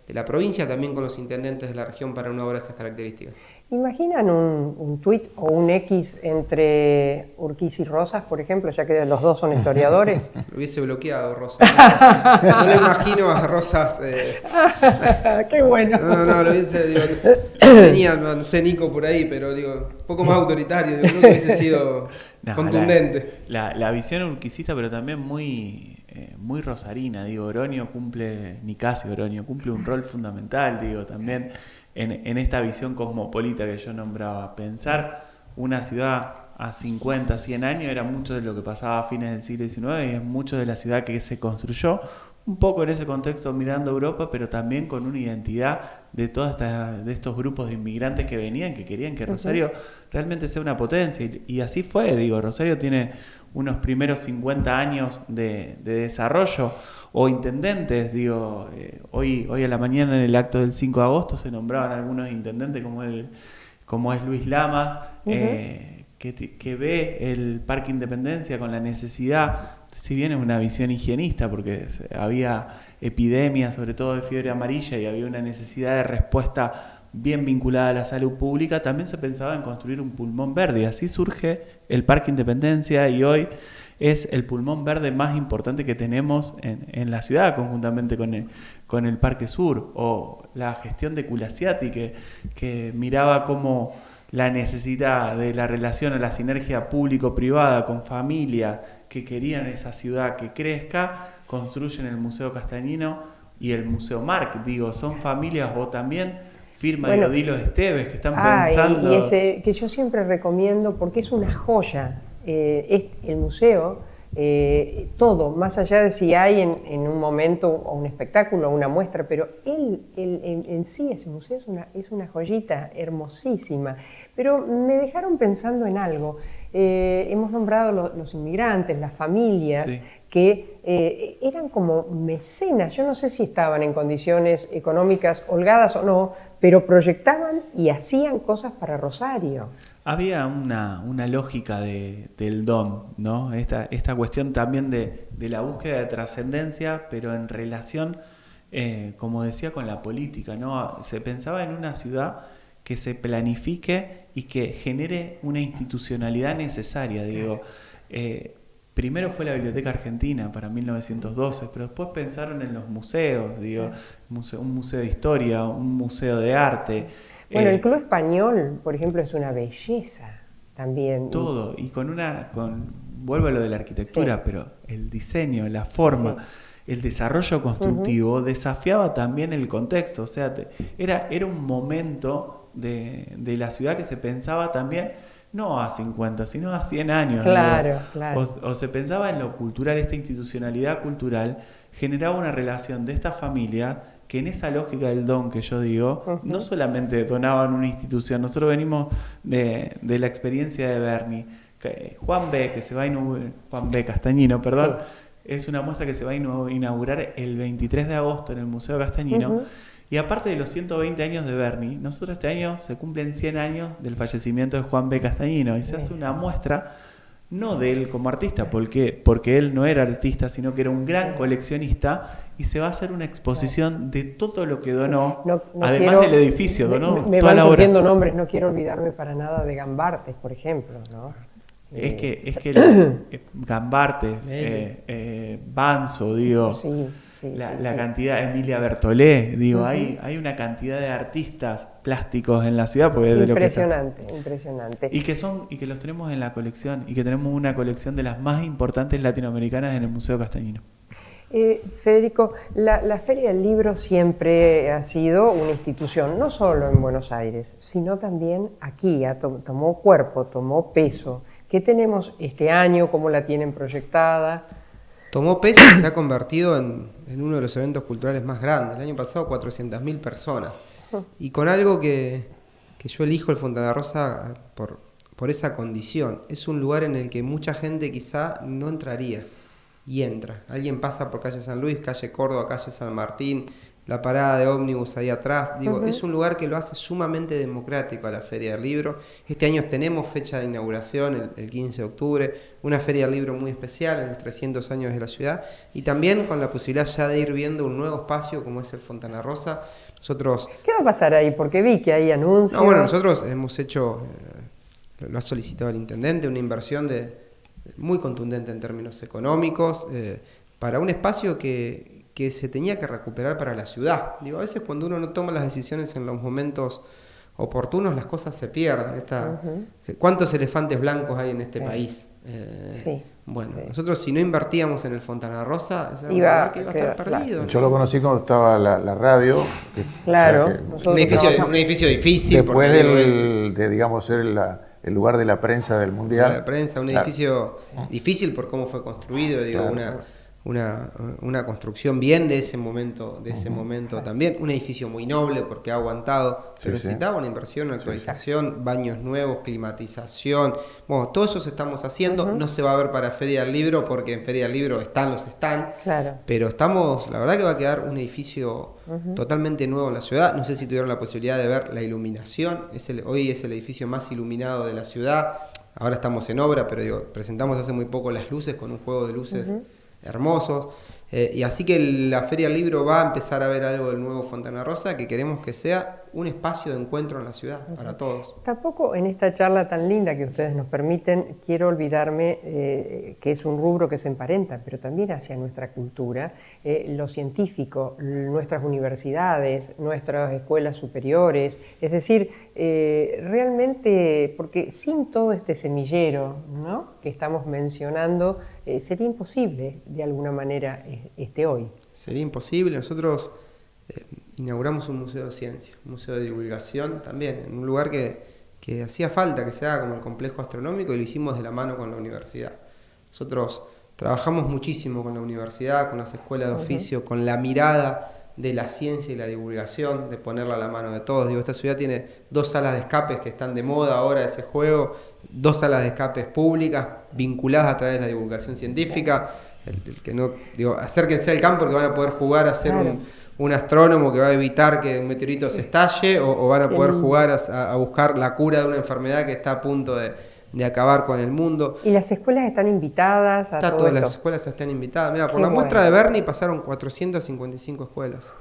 de la provincia, también con los intendentes de la región, para una obra de esas características. ¿Imaginan un tuit o un X entre Urquiza y Rosas, por ejemplo, ya que los dos son historiadores? Lo hubiese bloqueado, Rosas. No le imagino a Rosas. ¡Qué bueno! No, lo hubiese. Digo, tenía, no sé, Nico por ahí, pero digo, un poco más autoritario. Digo, creo que hubiese sido contundente. La visión urquicista, pero también muy rosarina. Digo, Nicasio Oroño cumple un rol fundamental, digo, también en esta visión cosmopolita que yo nombraba. Pensar una ciudad a 50, 100 años era mucho de lo que pasaba a fines del siglo XIX, y es mucho de la ciudad que se construyó un poco en ese contexto mirando a Europa, pero también con una identidad de de estos grupos de inmigrantes que venían, que querían que Rosario realmente sea una potencia, y así fue. Digo, Rosario tiene unos primeros 50 años de desarrollo, o intendentes. Digo, hoy a la mañana en el acto del 5 de agosto se nombraban algunos intendentes como es Luis Lamas, que ve el Parque Independencia con la necesidad, si bien es una visión higienista, porque había epidemias, sobre todo de fiebre amarilla, y había una necesidad de respuesta bien vinculada a la salud pública, también se pensaba en construir un pulmón verde, y así surge el Parque Independencia, y hoy es el pulmón verde más importante que tenemos en la ciudad, conjuntamente con el Parque Sur, o la gestión de Culasiati, que miraba cómo la necesidad de la relación a la sinergia público-privada con familias que querían esa ciudad que crezca, construyen el Museo Castanino y el Museo Marc. Digo, son familias, o también firma de Odilo Esteves, que están pensando... Y ese que yo siempre recomiendo, porque es una joya, el museo, todo, más allá de si hay en un momento o un espectáculo o una muestra, pero en sí ese museo es una joyita hermosísima. Pero me dejaron pensando en algo. Hemos nombrado los inmigrantes, las familias, que eran como mecenas. Yo no sé si estaban en condiciones económicas holgadas o no, pero proyectaban y hacían cosas para Rosario. Había una lógica del don, ¿no? Esta cuestión también de la búsqueda de trascendencia, pero en relación, como decía, con la política, ¿no? Se pensaba en una ciudad que se planifique y que genere una institucionalidad necesaria. Digo, primero fue la Biblioteca Argentina para 1912, pero después pensaron en los museos, digo, un museo de historia, un museo de arte. Bueno, el Club Español, por ejemplo, es una belleza también. Todo, y con vuelvo a lo de la arquitectura, pero el diseño, la forma, el desarrollo constructivo desafiaba también el contexto. O sea, era un momento de la ciudad que se pensaba también, no a 50, sino a 100 años. Claro, digo. claro. O se pensaba en lo cultural, esta institucionalidad cultural generaba una relación de esta familia que en esa lógica del don que yo digo, no solamente donaban una institución, nosotros venimos de la experiencia de Berni. Juan B. Castañino, perdón, es una muestra que se va a inaugurar el 23 de agosto en el Museo Castañino. Y aparte de los 120 años de Berni, nosotros este año se cumplen 100 años del fallecimiento de Juan B. Castañino y se hace una muestra, no de él como artista, porque él no era artista, sino que era un gran coleccionista, y se va a hacer una exposición de todo lo que donó, además del edificio, donó me toda van la obra. surgiendo nombres, no quiero olvidarme para nada de Gambartes, por ejemplo, ¿no? Es que Gambartes, Banzo, digo, la cantidad, Emilia Bertolé, digo, hay una cantidad de artistas plásticos en la ciudad, porque impresionante. Y que los tenemos en la colección, y que tenemos una colección de las más importantes latinoamericanas en el Museo Castañino. Federico, la Feria del Libro siempre ha sido una institución, no solo en Buenos Aires, sino también aquí, tomó cuerpo, tomó peso. ¿Qué tenemos este año? ¿Cómo la tienen proyectada? Tomó peso y se ha convertido en uno de los eventos culturales más grandes. El año pasado 400.000 personas. Y con algo que yo elijo el Fontana Rosa por esa condición. Es un lugar en el que mucha gente quizá no entraría y entra. Alguien pasa por calle San Luis, calle Córdoba, calle San Martín, la parada de ómnibus ahí atrás. Digo, es un lugar que lo hace sumamente democrático a la Feria del Libro. Este año tenemos fecha de inauguración, el 15 de octubre, una Feria del Libro muy especial en los 300 años de la ciudad, y también con la posibilidad ya de ir viendo un nuevo espacio como es el Fontana Rosa. Nosotros... ¿Qué va a pasar ahí? Porque vi que hay anuncios. No, bueno, nosotros hemos hecho, lo ha solicitado el intendente, una inversión muy contundente en términos económicos, para un espacio que se tenía que recuperar para la ciudad. Digo, a veces cuando uno no toma las decisiones en los momentos oportunos, las cosas se pierden. ¿Cuántos elefantes blancos hay en este país? Bueno, nosotros si no invertíamos en el Fontana Rosa, iba a estar perdido. Yo lo conocí cuando estaba la radio. Un edificio difícil. Después de digamos, ser el lugar de la prensa del Mundial. La prensa, un edificio difícil por cómo fue construido, digo, una construcción bien de ese momento, también, un edificio muy noble porque ha aguantado, pero necesitaba una inversión, una actualización, baños nuevos, climatización, bueno, todo eso se estamos haciendo, no se va a ver para Feria del Libro porque en Feria del Libro están, pero la verdad que va a quedar un edificio totalmente nuevo en la ciudad. No sé si tuvieron la posibilidad de ver la iluminación, hoy es el edificio más iluminado de la ciudad, ahora estamos en obra, pero digo, presentamos hace muy poco las luces con un juego de luces hermosos, y así que la Feria del Libro va a empezar a ver algo del nuevo Fontana Rosa, que queremos que sea un espacio de encuentro en la ciudad para todos. Tampoco en esta charla tan linda que ustedes nos permiten quiero olvidarme que es un rubro que se emparenta, pero también hacia nuestra cultura, lo científico, nuestras universidades, nuestras escuelas superiores, es decir, realmente, porque sin todo este semillero, ¿no?, que estamos mencionando, sería imposible de alguna manera hoy. Sería imposible. Nosotros inauguramos un museo de ciencia, un museo de divulgación también, en un lugar que hacía falta que se haga como el complejo astronómico, y lo hicimos de la mano con la universidad. Nosotros trabajamos muchísimo con la universidad, con las escuelas de oficio, con la mirada de la ciencia y la divulgación, de ponerla a la mano de todos. Digo, esta ciudad tiene 2 salas de escapes que están de moda ahora, ese juego, 2 salas de escapes públicas vinculadas a través de la divulgación científica. El que no, digo, acérquense al campo porque van a poder jugar a ser un astrónomo que va a evitar que un meteorito se estalle, o van a poder jugar a buscar la cura de una enfermedad que está a punto de acabar con el mundo. ¿Y las escuelas están invitadas a todo esto? Las escuelas están invitadas. Mira, por la muestra de Berni pasaron 455 escuelas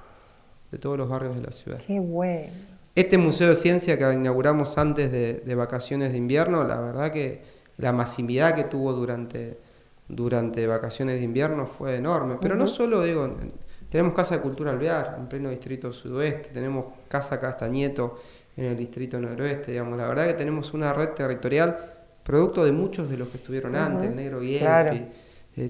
de todos los barrios de la ciudad. ¡Qué bueno! Este Museo de Ciencia que inauguramos antes de vacaciones de invierno, la verdad que la masividad que tuvo durante vacaciones de invierno fue enorme. Pero no solo, digo, tenemos Casa de Cultura Alvear en pleno distrito sudoeste, tenemos Casa Castañeto en el distrito noroeste, digamos. La verdad que tenemos una red territorial producto de muchos de los que estuvieron antes, el Negro Guielpi, claro.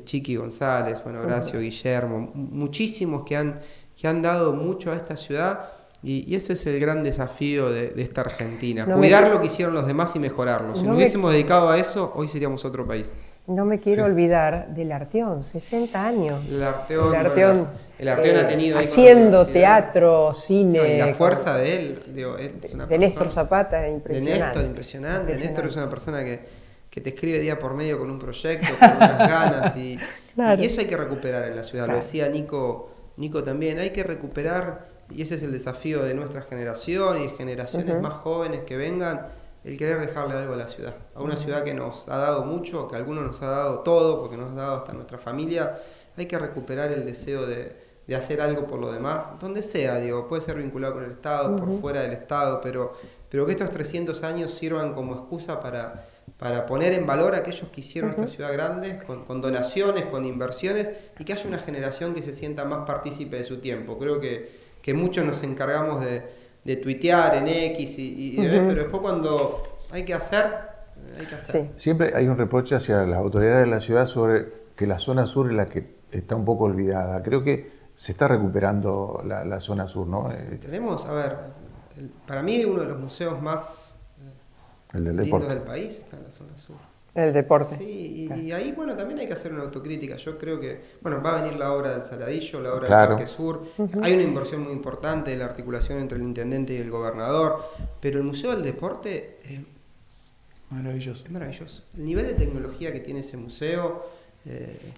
Chiqui González, bueno, Horacio Guillermo, muchísimos que han dado mucho a esta ciudad. Y ese es el gran desafío de esta Argentina, cuidar lo que hicieron los demás y mejorarlo. Si nos hubiésemos dedicado a eso, hoy seríamos otro país. No me quiero olvidar del Arteón, 60 años. El Arteón ha tenido ahí haciendo teatro, cine. Y la fuerza de él, digo, es una de Néstor Zapata, impresionante. De Néstor, impresionante. Néstor es una persona que te escribe día por medio con un proyecto, con unas ganas. Claro. Y eso hay que recuperar en la ciudad. Claro. Lo decía Nico también, hay que recuperar, y ese es el desafío de nuestra generación y de generaciones más jóvenes que vengan, el querer dejarle algo a la ciudad, a una ciudad que nos ha dado mucho, que a algunos nos ha dado todo, porque nos ha dado hasta nuestra familia. Hay que recuperar el deseo de hacer algo por lo demás, donde sea, digo, puede ser vinculado con el Estado, por fuera del Estado, pero que estos 300 años sirvan como excusa para poner en valor a aquellos que hicieron esta ciudad grande, con donaciones, con inversiones, y que haya una generación que se sienta más partícipe de su tiempo. Creo que muchos nos encargamos de tuitear en X pero después cuando hay que hacer. Sí. Siempre hay un reproche hacia las autoridades de la ciudad sobre que la zona sur es la que está un poco olvidada. Creo que se está recuperando la zona sur, ¿no? Tenemos, para mí uno de los museos más lindos del país está en la zona sur. El deporte. Sí, y ahí, bueno, también hay que hacer una autocrítica. Yo creo que, bueno, va a venir la obra del Saladillo, la obra del Parque Sur. Hay una inversión muy importante de la articulación entre el intendente y el gobernador, pero el Museo del Deporte maravilloso. Es maravilloso. El nivel de tecnología que tiene ese museo.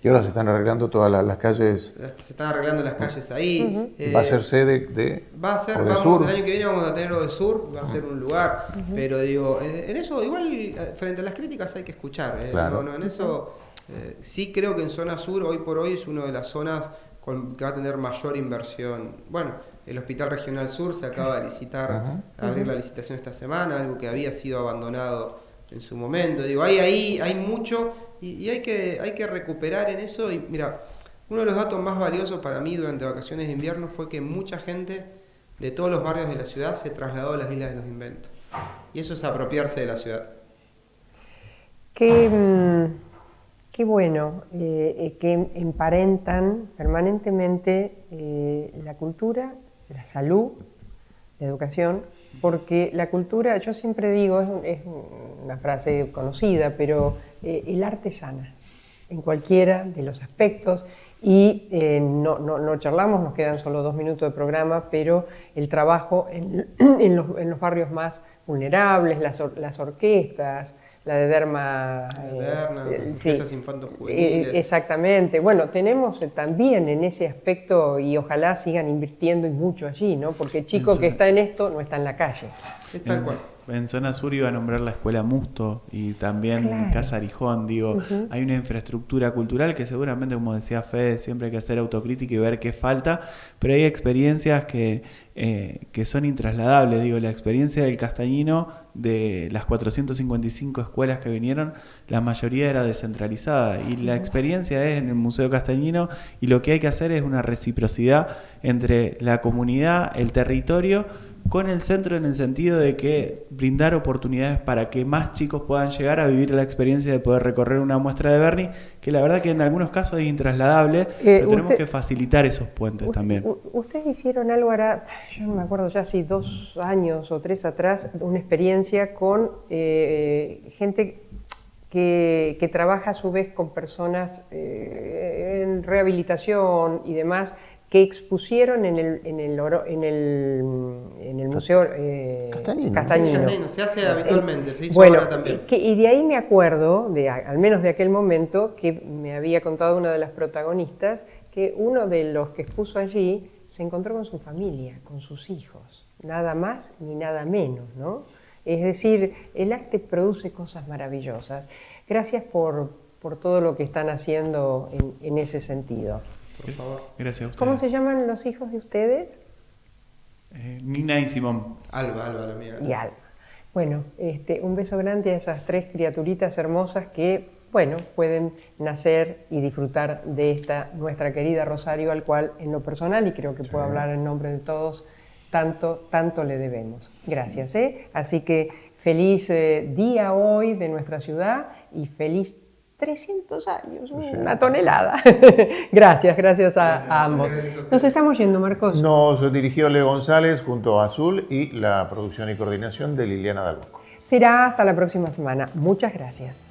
Y ahora se están arreglando todas las calles. Se están arreglando las calles ahí. ¿Va a ser sede de Sur? El año que viene vamos a tener lo de Sur, va a ser un lugar. Pero digo, en eso igual frente a las críticas hay que escuchar. Claro. En eso sí creo que en zona sur hoy por hoy es una de las zonas que va a tener mayor inversión. Bueno, el Hospital Regional Sur se acaba de licitar, abrir la licitación esta semana, algo que había sido abandonado en su momento. Digo, hay mucho. Y hay que recuperar en eso. Y mira, uno de los datos más valiosos para mí durante vacaciones de invierno fue que mucha gente de todos los barrios de la ciudad se trasladó a las Islas de los Inventos. Y eso es apropiarse de la ciudad. Qué bueno que emparentan permanentemente la cultura, la salud, la educación. Porque la cultura, yo siempre digo, es una frase conocida, pero el arte sana en cualquiera de los aspectos. Y no charlamos, nos quedan solo 2 minutos de programa, pero el trabajo en los barrios más vulnerables, las orquestas, la de Derma, las orquestas infanto-juveniles. Exactamente. Bueno, tenemos también en ese aspecto, y ojalá sigan invirtiendo y mucho allí, ¿no? Porque el chico que está en esto no está en la calle. Es tal cual. En zona sur iba a nombrar la escuela Musto y también Casa Arijón, digo, hay una infraestructura cultural que seguramente, como decía Fede, siempre hay que hacer autocrítica y ver qué falta, pero hay experiencias que son intrasladables, digo, la experiencia del Castañino, de las 455 escuelas que vinieron, la mayoría era descentralizada, y la experiencia es en el Museo Castañino, y lo que hay que hacer es una reciprocidad entre la comunidad, el territorio, con el centro, en el sentido de que brindar oportunidades para que más chicos puedan llegar a vivir la experiencia de poder recorrer una muestra de Berni, que la verdad que en algunos casos es intrasladable, pero tenemos que facilitar esos puentes también. Ustedes hicieron algo ahora, yo no me acuerdo ya si 2 años o 3 atrás, una experiencia con gente que trabaja a su vez con personas en rehabilitación y demás, que expusieron en el Museo Castañino. Se hace habitualmente, se hizo bueno, ahora también. Y de ahí me acuerdo, al menos de aquel momento, que me había contado una de las protagonistas, que uno de los que expuso allí se encontró con su familia, con sus hijos, nada más ni nada menos, ¿no? Es decir, el arte produce cosas maravillosas. Gracias por todo lo que están haciendo en ese sentido. Por favor. Gracias a ustedes. ¿Cómo se llaman los hijos de ustedes? Nina y Simón. Alba, la mía. Y Alba. Bueno, un beso grande a esas 3 criaturitas hermosas que, bueno, pueden nacer y disfrutar de esta nuestra querida Rosario, al cual en lo personal, y creo que puedo hablar en nombre de todos, tanto le debemos. Gracias, Así que Feliz día hoy de nuestra ciudad y feliz 300 años, una tonelada. Gracias a ambos. Nos estamos yendo, Marcos. Nos dirigió Leo González junto a Azul y la producción y coordinación de Liliana Dalbosco. Será hasta la próxima semana. Muchas gracias.